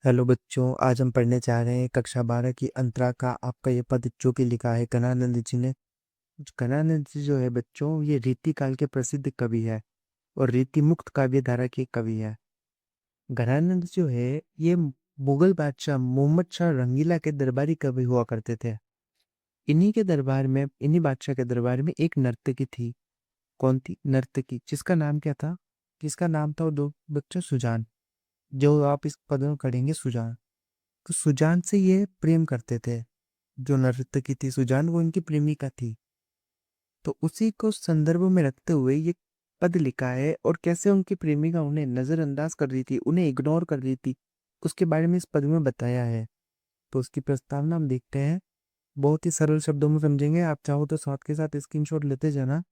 Hello बच्चों, आज हम पढ़ने जा रहे हैं कक्षा 12 की अंतरा का आपका ये पद जो कि लिखा है गणानंद जी ने। गणानंद जी जो है बच्चों, ये रीति काल के प्रसिद्ध कवि है और रीति मुक्त काव्य धारा के कवि है। गणानंद जो है ये मुगल बादशाह मोहम्मद शाह रंगीला के दरबारी कवि हुआ करते थे। इन्हीं बादशाह के दरबार में एक नर्तकी थी। कौन थी नर्तकी? जिसका नाम क्या था? जिसका नाम था वो दो बच्चों सुजान। जो आप इस पद में पढ़ेंगे सुजान। तो सुजान से ये प्रेम करते थे। जो नर्तकी थी सुजान, वो इनकी प्रेमिका थी। तो उसी को संदर्भ में रखते हुए ये पद लिखा है, और कैसे उनकी प्रेमिका उन्हें नजरअंदाज कर रही थी, उन्हें इग्नोर कर रही थी, उसके बारे में इस पद में बताया है। तो उसकी प्रस्तावना हम देखते हैं। बहुत ही सरल शब्दों में समझेंगे। आप चाहो तो साथ के साथ स्क्रीनशॉट लेते जाना।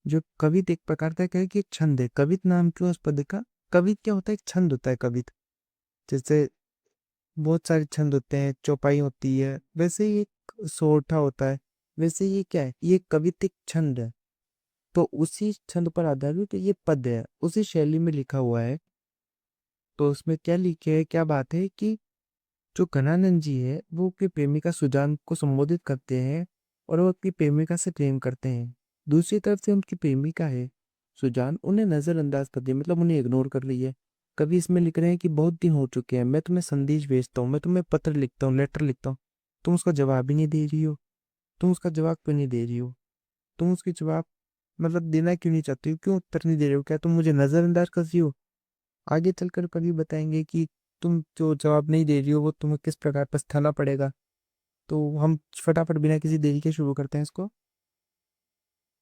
जो कवित एक प्रकार का क्या है कि एक छंद है। कवित नाम क्यों उस पद का? कवित क्या होता है? एक छंद होता है कवित। जैसे बहुत सारे छंद होते हैं, चौपाई होती है, वैसे ही एक सोरठा होता है। वैसे ये क्या है? ये कवितिक छंद है। तो उसी छंद पर आधारित ये पद है, उसी शैली में लिखा हुआ है। तो उसमें क्या लिखे है, क्या बात है कि जो घनानंद जी है वो अपनी प्रेमिका सुजान को संबोधित करते हैं, और वो अपनी प्रेमिका से प्रेम करते हैं। दूसरी तरफ से उनकी प्रेमिका है सुजान, उन्हें नजरअंदाज कर दिया, मतलब उन्हें इग्नोर कर रही है। कभी इसमें लिख रहे हैं कि बहुत दिन हो चुके हैं, मैं तुम्हें संदेश भेजता हूँ, मैं तुम्हें पत्र लिखता हूँ, लेटर लिखता हूँ, तुम उसका जवाब ही नहीं दे रही हो। तुम उसका जवाब क्यों नहीं दे रही हो? तुम उसकी जवाब मतलब देना क्यों नहीं चाहती हो? क्यों उत्तर नहीं दे रहे हो? क्या तुम मुझे नजरअंदाज कर रही हो? आगे चलकर कभी बताएंगे कि तुम जो जवाब नहीं दे रही हो वो तुम्हें किस प्रकार पछताना पड़ेगा। तो हम फटाफट बिना किसी देरी के शुरू करते हैं इसको।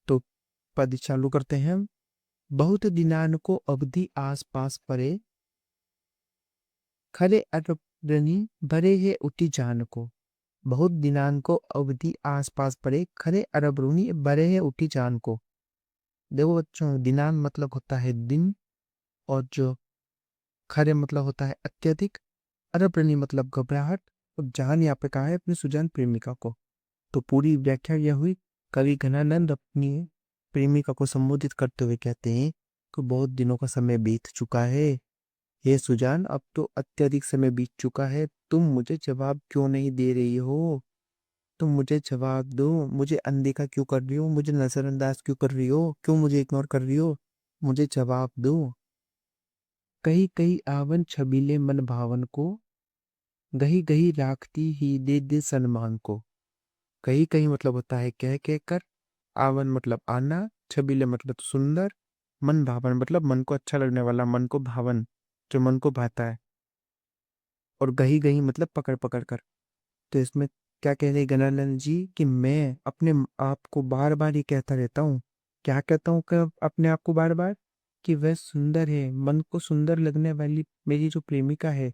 तो पद चालू करते हैं हम। बहुत दिनानको अवधि आस पास परे, खरे अरबरनी भरे है उठी जान को। बहुत दिनानको अवधि आस पास परे, खरे अरबरूनी भरे है उठी जान को। देखो बच्चों, दिनान मतलब होता है दिन, और जो खरे मतलब होता है अत्यधिक, अरबरनी मतलब घबराहट, और जान यहाँ पे कहा है अपनी सुजान प्रेमिका को। तो पूरी व्याख्या यह हुई। कवि घनानंद अपनी प्रेमिका को संबोधित करते हुए कहते हैं कि बहुत दिनों का समय बीत चुका है। हे सुजान, अब तो अत्यधिक समय बीत चुका है, तुम मुझे जवाब क्यों नहीं दे रही हो? तुम मुझे जवाब दो। मुझे अनदेखा क्यों कर रही हो? मुझे नजरअंदाज क्यों कर रही हो? क्यों मुझे इग्नोर कर रही हो? मुझे जवाब दो। कही कही आवन छबीले मन भावन को, गही गही राखती ही दे दे सलमान को। कहीं कहीं मतलब होता है कह कह कर, आवन मतलब आना, छबीले मतलब सुंदर, मन भावन मतलब मन को अच्छा लगने वाला, मन को भावन, जो मन को भाता है, और गही गही मतलब पकड़ पकड़ कर। तो इसमें क्या कह रहे गणानंद जी कि मैं अपने आप को बार बार ये कहता रहता हूँ। क्या कहता हूँ? कि अपने आप को बार बार कि वह सुंदर है, मन को सुंदर लगने वाली मेरी जो प्रेमिका है,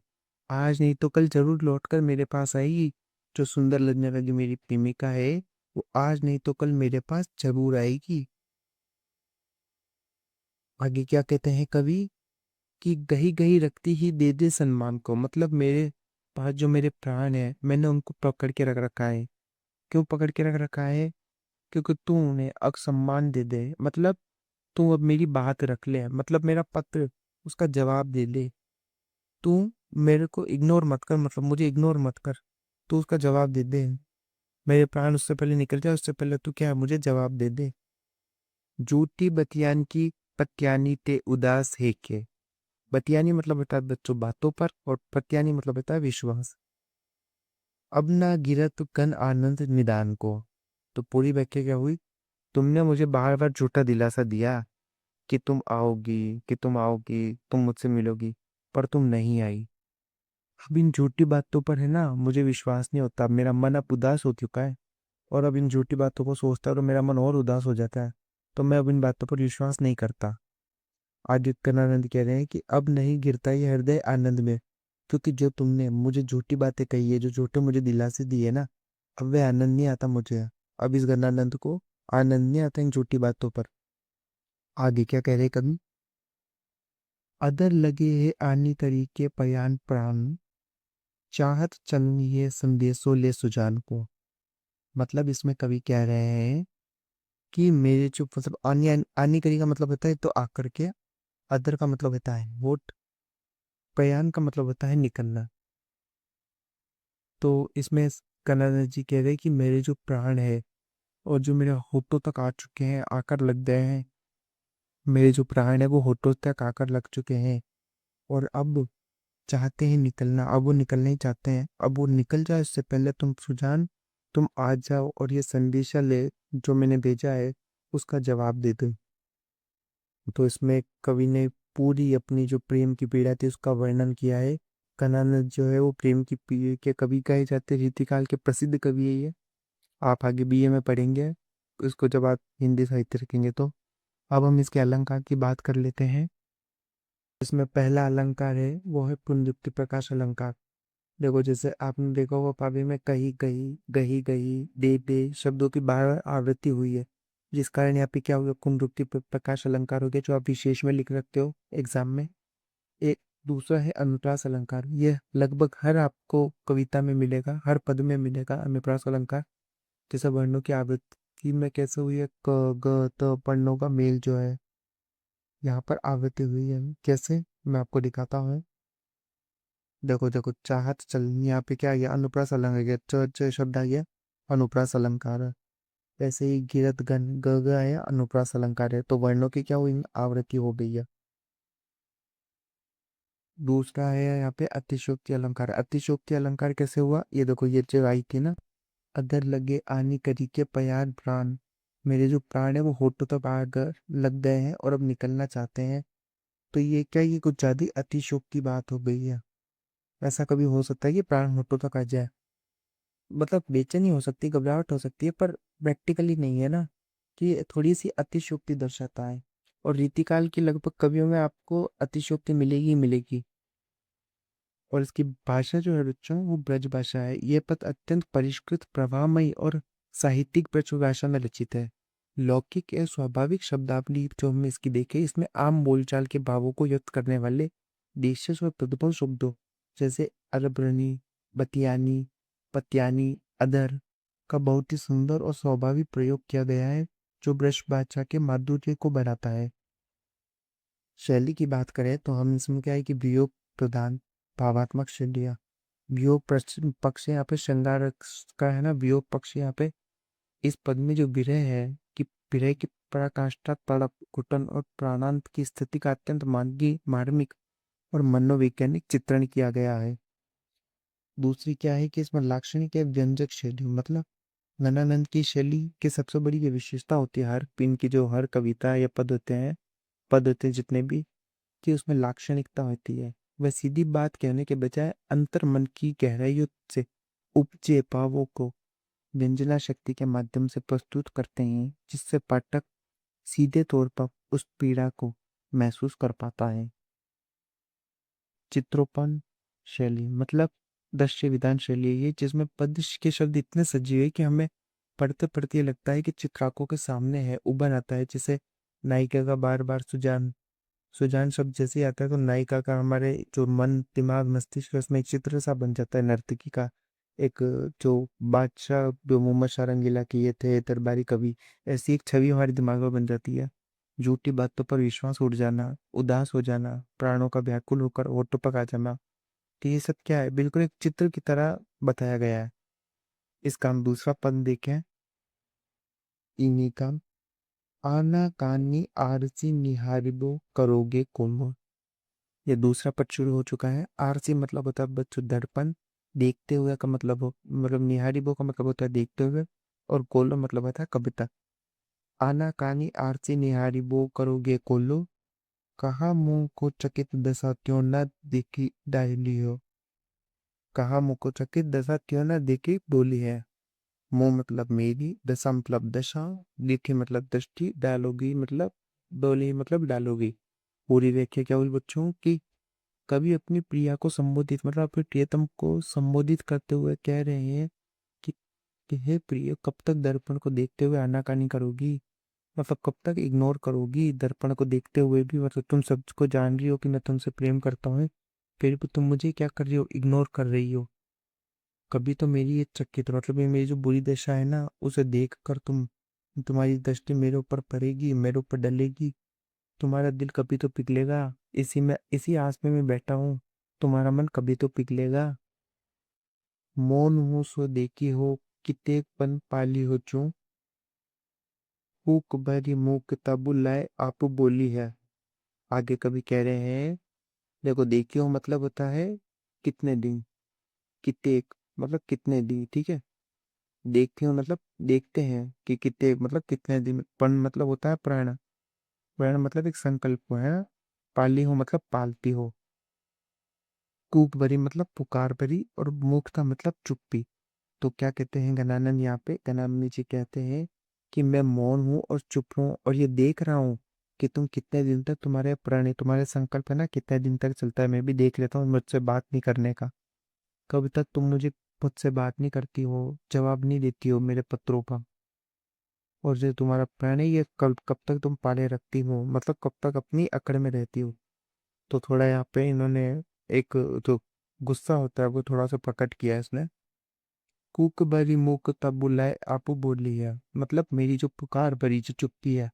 आज नहीं तो कल जरूर लौटकर मेरे पास आएगी। जो सुंदर लगने वाली मेरी प्रेमिका है, वो आज नहीं तो कल मेरे पास जरूर आएगी। आगे क्या कहते हैं कवि कि गही गही रखती ही दे दे सम्मान को, मतलब मेरे पास जो मेरे प्राण है, मैंने उनको पकड़ के रख रखा है। क्यों पकड़ के रख रखा है? क्योंकि तू उन्हें अग सम्मान दे दे, मतलब तू अब मेरी बात रख ले, मतलब मेरा पत्र उसका जवाब दे दे। तू मेरे को इग्नोर मत कर, मतलब मुझे इग्नोर मत कर, तू उसका जवाब दे दे। मेरे प्राण उससे पहले निकल जाए, उससे पहले तू क्या है, मुझे जवाब दे दे। झूठी बतियान की पत्यानी ते उदास है के। बतियानी मतलब होता है बच्चों बातों पर, और पत्यानी मतलब होता है विश्वास। अब ना गिरत कन आनंद निदान को। तो पूरी व्याख्या क्या हुई? तुमने मुझे बार बार झूठा दिलासा दिया कि तुम आओगी, कि तुम आओगी, तुम मुझसे मिलोगी, पर तुम नहीं आई। अब इन झूठी बातों पर है ना, मुझे विश्वास नहीं होता। मेरा मन अब उदास हो चुका है, और अब इन झूठी बातों को सोचता है तो मेरा मन और उदास हो जाता है। तो मैं अब इन बातों पर विश्वास नहीं करता। आदित्य कनानंद कह रहे हैं कि अब नहीं गिरता ये हृदय आनंद में, क्योंकि जो तुमने मुझे झूठी बातें कही है, जो झूठे मुझे दिलासे दिए ना, अब वे आनंद नहीं आता मुझे। अब इस गणानंद को आनंद नहीं आता इन झूठी बातों पर। आगे क्या कह रहे कवि? अदर लगे है आनी तरीके पयान प्राण, चाहत चलन ये संदेशो ले सुजान को। मतलब इसमें कवि कह रहे हैं कि मेरे जो मतलब आनी आनी करी का मतलब होता है तो आकर के, अदर का मतलब होता है वोट, पयान का मतलब होता है निकलना। तो इसमें कन्हैया जी कह रहे हैं कि मेरे जो प्राण है और जो मेरे होठों तक आ चुके हैं, आकर लग गए हैं, मेरे जो प्राण है वो होठों तक आकर लग चुके हैं, और अब चाहते हैं निकलना। अब वो निकलना ही चाहते हैं। अब वो निकल जाए इससे पहले तुम सुजान, तुम आ जाओ और ये संदेशा ले जो मैंने भेजा है, उसका जवाब दे दो। तो इसमें कवि ने पूरी अपनी जो प्रेम की पीड़ा थी उसका वर्णन किया है। कनानद जो है वो प्रेम की के कवि कहे जाते हैं, रीतिकाल के प्रसिद्ध कवि है ये। आप आगे बीए में पढ़ेंगे इसको जब आप हिंदी साहित्य रखेंगे तो। अब हम इसके अलंकार की बात कर लेते हैं। इसमें पहला अलंकार है वो है पुनरुक्ति प्रकाश अलंकार। देखो जैसे आपने देखा होगा पावी में कही कही गही गही दे शब्दों की बार बार आवृत्ति हुई है, जिस कारण यहाँ पे क्या हुआ, पुनरुक्ति प्रकाश अलंकार हो गया, जो आप विशेष में लिख रखते हो एग्जाम में। एक दूसरा है अनुप्रास अलंकार। ये लगभग हर आपको कविता में मिलेगा, हर पद में मिलेगा अनुप्रास अलंकार। जैसे वर्णों की आवृत्ति में कैसे हुई है, क ग त वर्णों का मेल जो है यहाँ पर आवृत्ति हुई है। कैसे, मैं आपको दिखाता हूँ। देखो देखो, चाहत चल, यहाँ पे क्या आ गया, अनुप्रास अलंकार आ गया, च शब्द आ गया, अनुप्रास अलंकार है। ऐसे ही गिरत गण ग ग आया, अनुप्रास अलंकार है। तो वर्णों की क्या हुई, आवृत्ति हो गई है। दूसरा है यहाँ पे अतिशोक्ति अलंकार। अतिशोक्ति अलंकार कैसे हुआ, ये देखो ये जो आई थी ना, अदर लगे आनी करी के प्यार प्राण, मेरे जो प्राण है वो होठों तक आकर लग गए हैं और अब निकलना चाहते हैं। तो ये क्या, ये कुछ ज्यादा ही अतिशोक्ति की बात हो गई है। ऐसा कभी हो सकता है कि प्राण होठों तक आ जाए, मतलब बेचैनी हो सकती है, घबराहट हो सकती है, पर प्रैक्टिकली नहीं है ना, कि ये थोड़ी सी अतिशयोक्ति दर्शाता है। और रीतिकाल की लगभग कवियों में आपको अतिशयोक्ति मिलेगी ही मिलेगी। और इसकी भाषा जो है बच्चों वो ब्रज भाषा है। ये पद अत्यंत परिष्कृत, प्रवाहमयी और साहित्यिक ब्रज भाषा में रचित है। लौकिक या स्वाभाविक शब्दावली जो हम इसकी देखें, इसमें आम बोलचाल के भावों को व्यक्त करने वाले देशज और तद्भव शब्दों जैसे अरबरनी, बतियानी, पत्यानी, अदर का बहुत ही सुंदर और स्वाभाविक प्रयोग किया गया है, जो ब्रज भाषा के माधुर्य को बढ़ाता है। शैली की बात करें तो हम इसमें क्या है कि वियोग प्रधान भावात्मक शैलियाँ। वियोग पक्ष यहाँ पे श्रृंगार का है ना, वियोग पक्ष यहाँ पे इस पद में जो विरह है, कि विरह की पराकाष्ठा, तड़प, घुटन और प्राणांत की स्थिति का अत्यंत मार्गी मार्मिक और मनोवैज्ञानिक चित्रण किया गया है। दूसरी क्या है कि इसमें लाक्षणिक है व्यंजक शैली, मतलब ननानंद की शैली की सबसे बड़ी ये विशेषता होती है, हर इनकी जो हर कविता या पद होते हैं जितने भी, कि उसमें लाक्षणिकता होती है। वह सीधी बात कहने के बजाय अंतर मन की गहराइयों से उपजे भावों को व्यंजना शक्ति के माध्यम से प्रस्तुत करते हैं, जिससे पाठक सीधे तौर पर उस पीड़ा को महसूस कर पाता है। चित्रोपन शैली, मतलब दृश्य विधान शैली है ये, जिसमें पद के शब्द इतने सजीव है कि हमें पढ़ते पढ़ते ये लगता है कि चित्रांकों के सामने है, उभर आता है। जैसे नायिका का बार बार सुजान, सुजान शब्द जैसे ही आता है तो नायिका का हमारे जो मन दिमाग मस्तिष्क है, उसमें एक चित्र सा बन जाता है नर्तकी का। एक जो बादशाह जो मोहम्मद शाह रंगीला किए थे, दरबारी कवि, ऐसी एक छवि हमारे दिमाग में बन जाती है। झूठी बातों पर विश्वास उड़ जाना, उदास हो जाना, प्राणों का व्याकुल होकर होठों पर आ जाना, तो ये सब क्या है, बिल्कुल एक चित्र की तरह बताया गया है। इसका हम दूसरा पद देखें, इन्हीं का आना कानी आरसी निहारिबो करोगे कोमो। ये दूसरा पद शुरू हो चुका है। आरसी मतलब होता है बच्चों दर्पण, देखते हुए का मतलब हो, मतलब निहारिबो का मतलब होता है देखते हुए, और कोलो मतलब होता है कविता। आना कानी आरसी निहारिबो करोगे कोलो, कहा मुंह को चकित दशा त्यों न देखी डायली हो। कहा मुंह को चकित दशा त्यों न देखी डोली है। मुंह मतलब मेरी, दशा मतलब दशा, देखी मतलब दृष्टि, डालोगी मतलब डोली मतलब डालोगी। पूरी व्याख्या क्या हुई बच्चों की, कभी अपनी प्रिया को संबोधित, मतलब अपने प्रियतम को संबोधित करते हुए कह रहे हैं कि, हे प्रिय, कब तक दर्पण को देखते हुए आनाकानी करोगी, मतलब कब तक इग्नोर करोगी दर्पण को देखते हुए भी, मतलब तुम सबको जान रही हो कि मैं तुमसे प्रेम करता हूँ, फिर भी तुम मुझे क्या कर रही हो, इग्नोर कर रही हो। कभी तो मेरी ये चकित, मतलब ये मेरी जो बुरी दशा है ना, उसे देख कर तुम्हारी दृष्टि मेरे ऊपर पड़ेगी, मेरे ऊपर डलेगी, तुम्हारा दिल कभी तो पिघलेगा। इसी में, इसी आस में मैं बैठा हूँ। तुम्हारा मन कभी तो पिघलेगा। मौन हो सो देखी हो, कितेक पन पाली हो चूं, फूक भरी मुंह तब लाए आप बोली है। आगे कभी कह रहे हैं, देखो देखी हो मतलब होता है कितने दिन, कितेक मतलब कितने दिन, ठीक है। देखती हो मतलब देखते हैं कि कितने मतलब कितने दिन, पन मतलब होता है प्राण, प्राण मतलब एक संकल्प है ना। पाली हो मतलब पालती हो। कूक भरी मतलब पुकार भरी, और मुख का मतलब चुप्पी। तो क्या कहते हैं गणानंद यहाँ पे, गणानंद जी कहते हैं कि मैं मौन हूँ और चुप हूँ, और ये देख रहा हूँ कि तुम कितने दिन तक, तुम्हारे प्रण तुम्हारे संकल्प है ना कितने दिन तक चलता है, मैं भी देख लेता हूँ मुझसे बात नहीं करने का। कब तक तुम मुझसे बात नहीं करती हो, जवाब नहीं देती हो मेरे पत्रों का। और जो तुम्हारा प्रण है ये कब कब तक तुम पाले रखती हो, मतलब कब तक अपनी अकड़ में रहती हो। तो थोड़ा यहाँ पे इन्होंने एक जो गुस्सा होता है वो थोड़ा सा प्रकट किया है इसने। कूक भरी मुक तब बुलाए आपू बोली है, मतलब मेरी जो पुकार भरी जो चुप्पी है।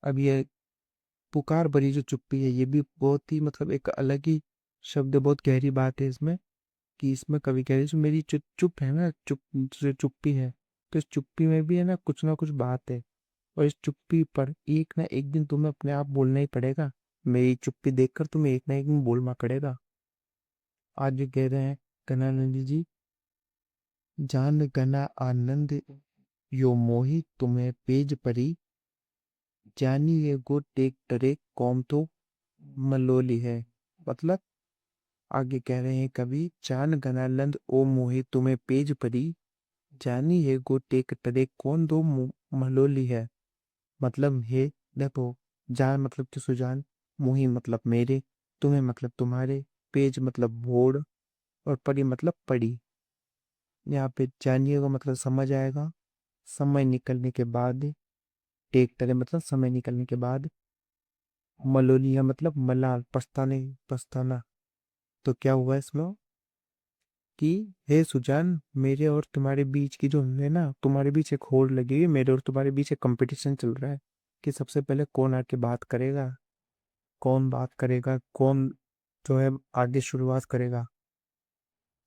अब ये पुकार भरी जो चुप्पी है ये भी बहुत ही मतलब एक अलग ही शब्द, बहुत गहरी बात है इसमें। कि इसमें कवि कह रहे हैं, जो मेरी चुप चुप है ना, चुप जो चुप्पी है, तो इस चुप्पी में भी है ना कुछ बात है। और इस चुप्पी पर एक ना एक दिन तुम्हें अपने आप बोलना ही पड़ेगा। मेरी चुप्पी देखकर तुम्हें एक ना एक दिन बोलना पड़ेगा। आज भी कह रहे हैं कन्हैयानंद जी, जान गना आनंद यो मोही तुम्हें पेज परी, जानी ये गो टेक टरे कौम तो मलोली है। मतलब आगे कह रहे हैं कवि, जान गनानंद ओ मोही तुम्हें पेज परी, जानी है गो टेक टरे कौन दो मलोली है। मतलब हे देखो, जान मतलब कि सुजान, मोही मतलब मेरे, तुम्हें मतलब तुम्हारे, पेज मतलब बोर्ड, और परी मतलब पड़ी। यहाँ पे जानिए का मतलब समझ आएगा, समय निकलने के बाद, टेक टरे मतलब समय निकलने के बाद, मलोलिया मतलब मलाल पछताने, पछताना। तो क्या हुआ इसमें कि हे सुजान, मेरे और तुम्हारे बीच की जो है ना, तुम्हारे बीच एक होड़ लगी हुई है, मेरे और तुम्हारे बीच एक कंपटीशन चल रहा है कि सबसे पहले कौन आके बात करेगा, कौन बात करेगा, कौन जो है आगे शुरुआत करेगा।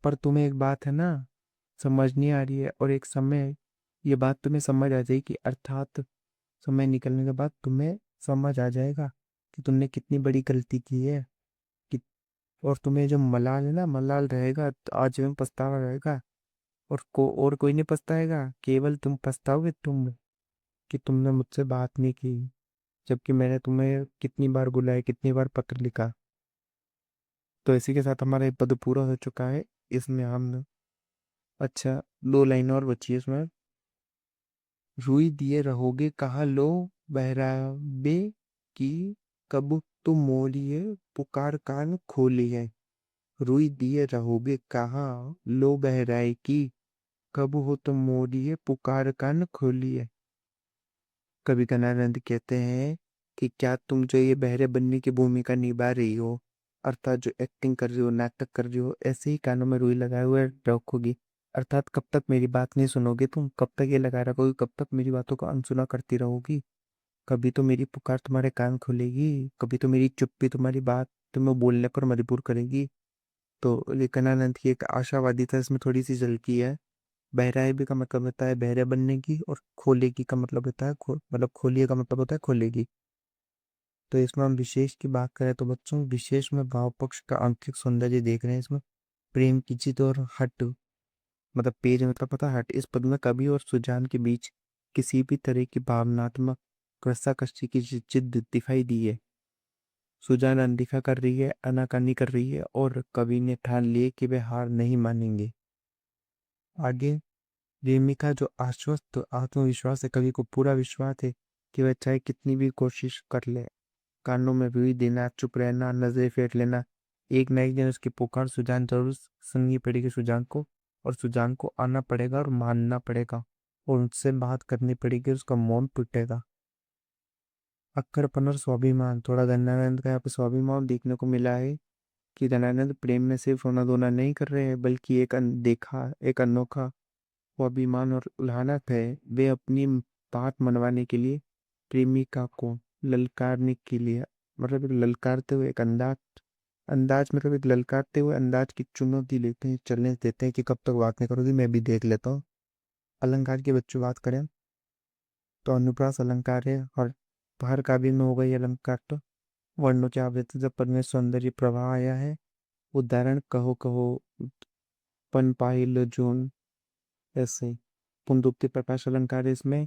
पर तुम्हें एक बात है ना समझ नहीं आ रही है, और एक समय ये बात तुम्हें समझ आ जाएगी, अर्थात समय निकलने के बाद तुम्हें समझ आ जाएगा कि तुमने कितनी बड़ी गलती की है। कि और तुम्हें जो मलाल है ना, मलाल रहेगा तो आज में पछतावा रहेगा। और कोई नहीं पछताएगा, केवल तुम पछताओगे, तुम कि तुमने मुझसे बात नहीं की, जबकि मैंने तुम्हें कितनी बार बुलाया, कितनी बार पत्र लिखा। तो इसी के साथ हमारा ये पद पूरा हो चुका है। इसमें हम, अच्छा, दो लाइन और बची है इसमें। रुई दिए रहोगे कहाँ लो बहराबे की, कब तुम मोरिए पुकार कान खोली है। रुई दिए रहोगे कहाँ लो बहराए की, कब हो तुम मोरिए पुकार कान खोली है। कवि कनानंद कहते हैं कि क्या तुम जो ये बहरे बनने की भूमिका निभा रही हो, अर्थात जो एक्टिंग कर रही हो, नाटक कर रही हो, ऐसे ही कानों में रुई लगाए हुए रखोगी। अर्थात कब तक मेरी बात नहीं सुनोगे तुम, कब तक ये लगाए रखोगी, कब तक मेरी बातों को अनसुना करती रहोगी। कभी तो मेरी पुकार तुम्हारे कान खुलेगी, कभी तो मेरी चुप्पी तुम्हारी बात तुम्हें बोलने पर मजबूर करेगी। तो विवेकानंद की एक आशावादिता इसमें थोड़ी सी झलकी है। बहराइबी का मतलब होता है बहरे बनने की, और खोलेगी का मतलब होता है मतलब खोलिए का मतलब होता है खोलेगी। तो इसमें हम विशेष की बात करें तो बच्चों, विशेष में भाव पक्ष का आंतरिक सौंदर्य देख रहे हैं इसमें। प्रेम की जिद और हट, मतलब पेज मतलब पता है हट। इस पद में कवि और सुजान के बीच किसी भी तरह की भावनात्मक कष्टी की जिद दिखाई दी है। सुजान अनदेखा कर रही है, अनाकानी कर रही है, और कवि ने ठान लिए कि वे हार नहीं मानेंगे। आगे, प्रेमिका जो आश्वस्त आत्मविश्वास है, कवि को पूरा विश्वास है कि वह चाहे कितनी भी कोशिश कर ले, कानों में रुई देना, चुप रहना, नजरें फेर लेना, एक ना एक दिन उसकी पुकार सुजान जरूर सुननी पड़ेगी सुजान को। और सुजान को आना पड़ेगा और मानना पड़ेगा, और उनसे बात करनी पड़ेगी, उसका मौन टूटेगा। अक्कड़पन और स्वाभिमान, थोड़ा गन्नानंद का यहाँ पे स्वाभिमान देखने को मिला है कि गन्नानंद प्रेम में सिर्फ रोना धोना नहीं कर रहे हैं, बल्कि एक अनदेखा, एक अनोखा स्वाभिमान और उल्हानक है। वे अपनी बात मनवाने के लिए प्रेमिका को ललकारने के लिए, मतलब एक ललकारते हुए एक अंदाज अंदाज मतलब एक ललकारते हुए अंदाज की चुनौती लेते हैं, चैलेंज देते हैं कि कब तक बात नहीं करोगी, मैं भी देख लेता हूँ। अलंकार की बच्चों बात करें तो अनुप्रास अलंकार है, और हर काव्य में हो गई अलंकार तो वर्णों के आवृत्ति जब पद में सौंदर्य प्रवाह आया है। उदाहरण कहो कहो, पन पाहिल जून, ऐसे। पुनरुक्ति प्रकाश अलंकार है इसमें,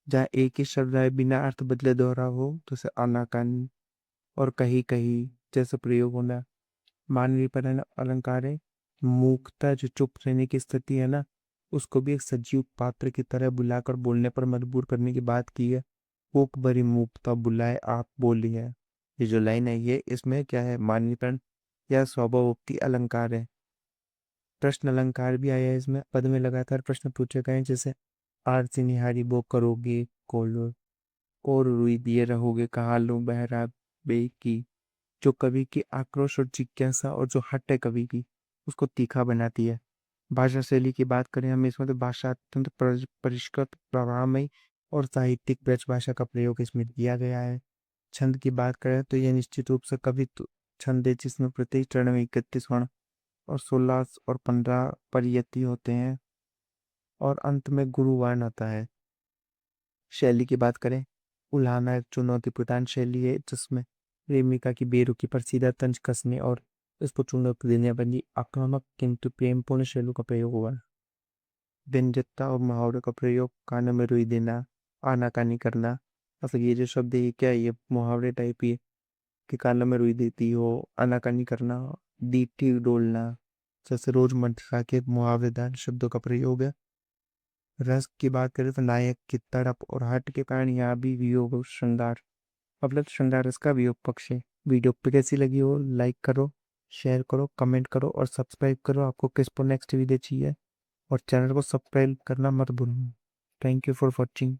जहाँ एक ही शब्द आए बिना अर्थ बदले दोहरा हो, तो उसे आनाकानी। और कहीं कहीं जैसे प्रयोग होना। मानवीय पर अलंकार है, मूकता जो चुप रहने की स्थिति है ना, उसको भी एक सजीव पात्र की तरह बुलाकर बोलने पर मजबूर करने की बात की है। कोक बरी मूकता बुलाए आप बोली है। ये जो लाइन है ये इसमें क्या है, मानवीकरण या स्वभावोक्ति अलंकार है। प्रश्न अलंकार भी आया है इसमें, पद में लगातार प्रश्न पूछे गए हैं, जैसे आरती निहारी वो करोगे कोलो, और रुई दिए रहोगे कहाँ लो बहरा बे की। जो कवि की आक्रोश और जिज्ञासा और जो हट है कवि की, उसको तीखा बनाती है। भाषा शैली की बात करें हम इसमें, तो भाषा अत्यंत परिष्कृत प्रभावमयी और साहित्यिक ब्रज भाषा का प्रयोग इसमें किया गया है। छंद की बात करें तो यह निश्चित रूप से कवित्व छंद है, जिसमें प्रत्येक चरण में 31 वर्ण और 16 और 15 परियति होते हैं, और अंत में गुरुवान आता है। शैली की बात करें, उल्हाना एक चुनौती प्रधान शैली है, जिसमें प्रेमिका की बेरुखी पर सीधा तंज कसने और इसको चुनौती देने वाली आक्रामक किंतु प्रेमपूर्ण शैली का प्रयोग हुआ। व्यंजकता और मुहावरे का प्रयोग, कानों में रुई देना, आनाकानी करना। मतलब ये जो शब्द है ये क्या है, ये मुहावरे टाइप ही है कि कानों में रुई देती हो, आनाकानी करना, दीठी डोलना, जैसे रोजमर्रा के मुहावरेदार शब्दों का प्रयोग है। रस की बात करें तो नायक की तड़प और हट के कारण यहाँ भी वियोग और श्रृंगार, मतलब श्रृंगार रस का वियोग पक्ष है। वीडियो पे कैसी लगी हो, लाइक करो, शेयर करो, कमेंट करो और सब्सक्राइब करो। आपको किस पर नेक्स्ट वीडियो चाहिए, और चैनल को सब्सक्राइब करना मत भूलना। Thank you for watching.